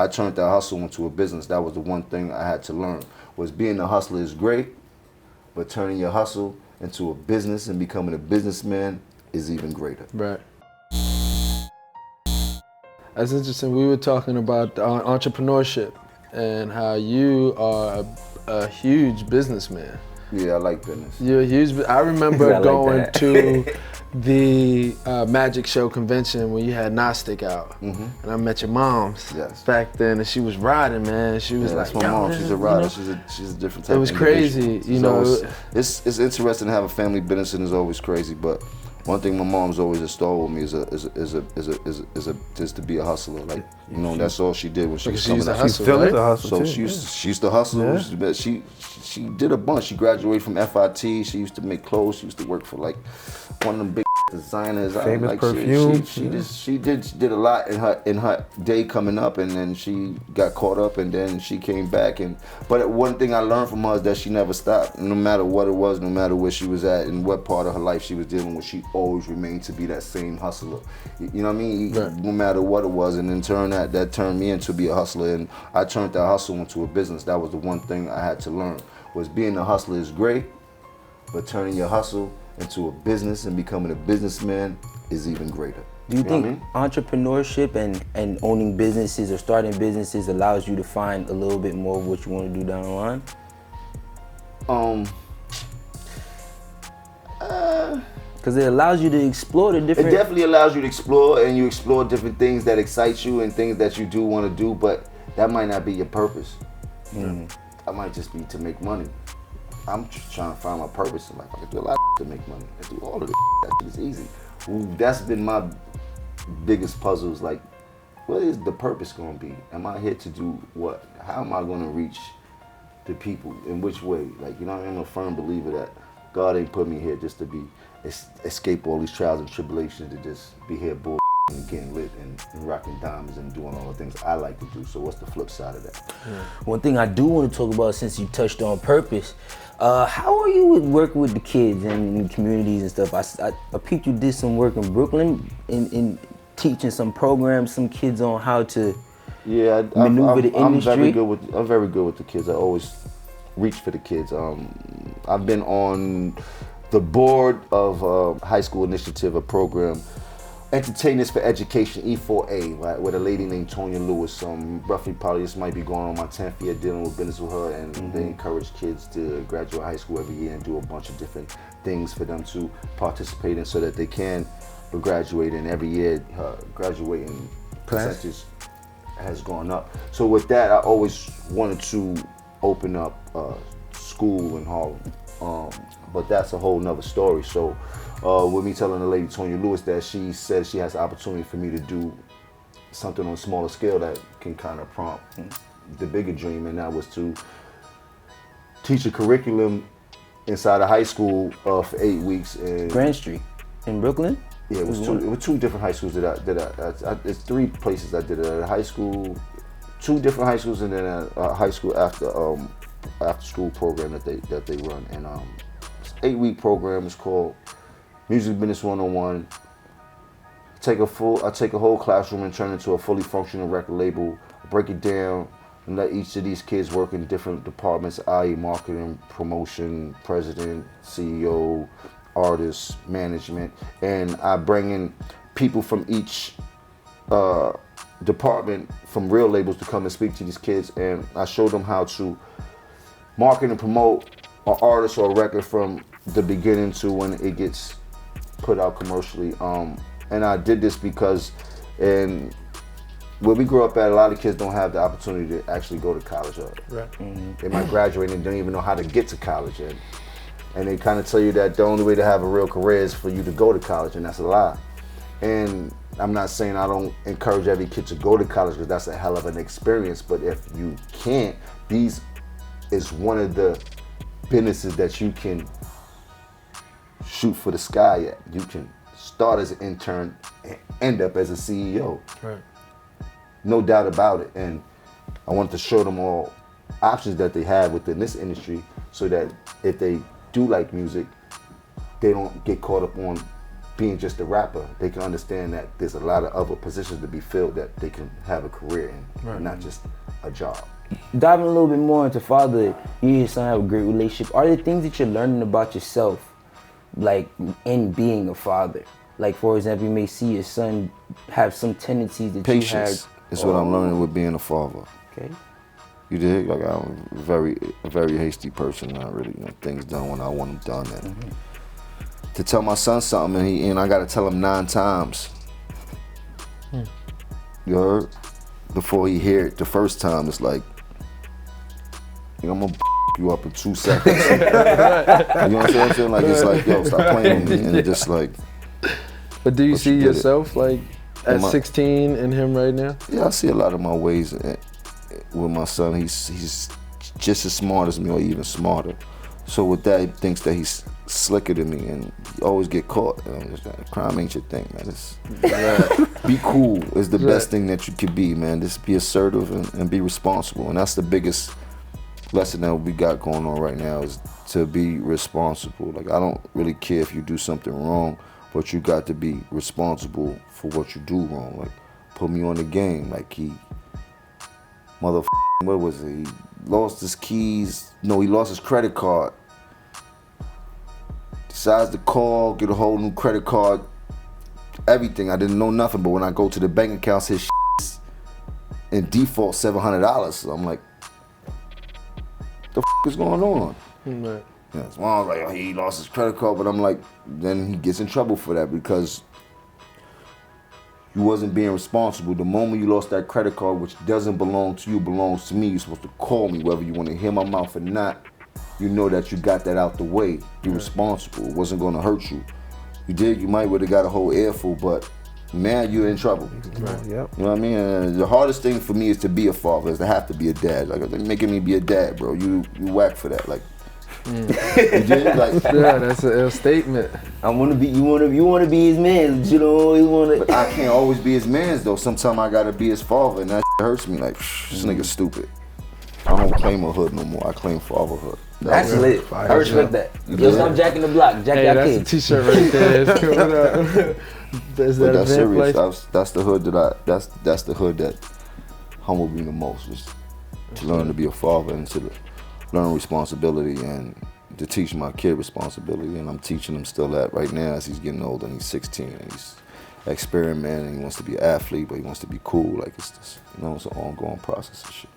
I turned that hustle into a business. That was the one thing I had to learn, was being a hustler is great, but turning your hustle into a business and becoming a businessman is even greater. Right. That's interesting. We were talking about entrepreneurship and how you are a huge businessman. Yeah, I like business. You're a huge. I remember going to the Magic Show convention when you had Gnostic out, and I met your mom's back then, and she was riding, man. She was like, that's my mom. She's a rider. She's a different type. It was crazy, you know. It's interesting to have a family business, and it's always crazy. But one thing my mom's always installed with me is to be a hustler. Like, you know, that's all she did when she was coming up. She still is a hustler. So she used to hustle. Yeah. She did a bunch. She graduated from FIT. She used to make clothes. She used to work for like one of them big designers. Famous perfume. She did a lot in her day coming up, and then she got caught up, and then she came back. But one thing I learned from her is that she never stopped. No matter what it was, no matter where she was at, and what part of her life she was dealing with, she always remained to be that same hustler. You know what I mean? Right. No matter what it was, and in turn that turned me into be a hustler, and I turned that hustle into a business. That was the one thing I had to learn, was being a hustler is great, but turning your hustle into a business and becoming a businessman is even greater. Do you think entrepreneurship and owning businesses or starting businesses allows you to find a little bit more of what you want to do down the line? Because it allows you to explore the different... It definitely allows you to explore, and you explore different things that excite you and things that you do want to do, but that might not be your purpose. That might just be to make money. I'm just trying to find my purpose in life. I can do a lot of to make money. I do all of this. That shit is easy. That's been my biggest puzzles. Like, what is the purpose going to be? Am I here to do what? How am I going to reach the people? In which way? Like, you know, I'm a firm believer that God ain't put me here just to escape all these trials and tribulations, to just be here bull and getting lit and rocking diamonds and doing all the things I like to do. So what's the flip side of that? One thing I do want to talk about, since you touched on purpose, how are you working with the kids and in communities and stuff? I peeped you did some work in Brooklyn in teaching some programs, some kids on how to maneuver the industry. I'm very good with the kids. I always reach for the kids. I've been on the board of high school initiative, a program, Entertainers for Education, E4A, right, with a lady named Tonya Lewis. Roughly probably this might be going on my 10th year dealing with business with her, and they encourage kids to graduate high school every year and do a bunch of different things for them to participate in so that they can graduate, and every year graduating percentage has gone up. So with that, I always wanted to open up school in Harlem, but that's a whole nother story. So with me telling the lady Tonya Lewis that she said she has the opportunity for me to do something on a smaller scale that can kind of prompt the bigger dream, and that was to teach a curriculum inside a high school for 8 weeks in Grand Street in Brooklyn. Yeah, it was two different high schools it's 3 places I did it at. A high school, 2 different high schools, and then a high school after school program that they run. And it's an 8-week program. It's called Music Business 101. I take a whole classroom and turn it into a fully functional record label, break it down, and let each of these kids work in different departments, i.e. marketing, promotion, president, CEO, artists, management, and I bring in people from each department from real labels to come and speak to these kids, and I show them how to market and promote an artist or a record from the beginning to when it gets put out commercially. And I did this because where we grew up at, a lot of kids don't have the opportunity to actually go to college. They might graduate and don't even know how to get to college. And they kind of tell you that the only way to have a real career is for you to go to college, and that's a lie. And I'm not saying I don't encourage every kid to go to college, because that's a hell of an experience, but if you can't, these is one of the businesses that you can shoot for the sky at. You can start as an intern and end up as a CEO. Right. No doubt about it. And I wanted to show them all options that they have within this industry, so that if they do like music, they don't get caught up on being just a rapper. They can understand that there's a lot of other positions to be filled that they can have a career in, and not just a job. Diving a little bit more into fatherhood, you and your son have a great relationship. Are there things that you're learning about yourself, like in being a father? Like, for example, you may see your son have some tendencies that Patience you had. is what I'm learning with being a father. Okay. You dig? Like, I'm a very hasty person. Not really, things done when I want them done. And to tell my son something, and I got to tell him 9 times. You heard? Before he hear it the first time, it's like, I'm gonna you up in 2 seconds. You know what I'm saying? Like, it's like, yo, stop playing with me, and just like. But do you see yourself like at 16 in him right now? Yeah, I see a lot of my ways with my son. He's just as smart as me, or even smarter. So with that, he thinks that he's slicker than me, and you always get caught. Crime ain't your thing, man. Be cool is the best thing that you could be, man. Just be assertive and be responsible, and that's the biggest lesson that we got going on right now, is to be responsible. Like, I don't really care if you do something wrong, but you got to be responsible for what you do wrong. Like, put me on the game. Like, what was it? He lost his keys. No, he lost his credit card. Decides to call, get a whole new credit card. Everything. I didn't know nothing, but when I go to the bank account, his in default $700. So I'm like, the is going on? Right. Yeah, so I was like, oh, he lost his credit card, but I'm like, then he gets in trouble for that because you wasn't being responsible. The moment you lost that credit card, which doesn't belong to you, belongs to me, you're supposed to call me, whether you want to hear my mouth or not. You know that you got that out the way. Be responsible. It wasn't going to hurt you. You did, you might would have got a whole earful, but man, you're in trouble. Right. Yep. You know what I mean? And the hardest thing for me is to be a father, is to have to be a dad. Like, they're making me be a dad, bro. You whack for that. Like, you did? Like, yeah, that's an ill statement. You wanna be his man, you know, But I can't always be his man, though. Sometimes I gotta be his father, and that hurts me. Like, this nigga's stupid. I don't claim a hood no more. I claim fatherhood. That's lit. I respect that. Yo, stop jacking the block. Jack that kid. That's a t-shirt right there. It's coming up. But that's serious. That's the hood that's the hood that humbled me the most, was to learn to be a father and to learn responsibility and to teach my kid responsibility. And I'm teaching him still that right now as he's getting older, and he's 16 and he's experimenting. He wants to be an athlete, but he wants to be cool. Like, it's just, it's an ongoing process and shit.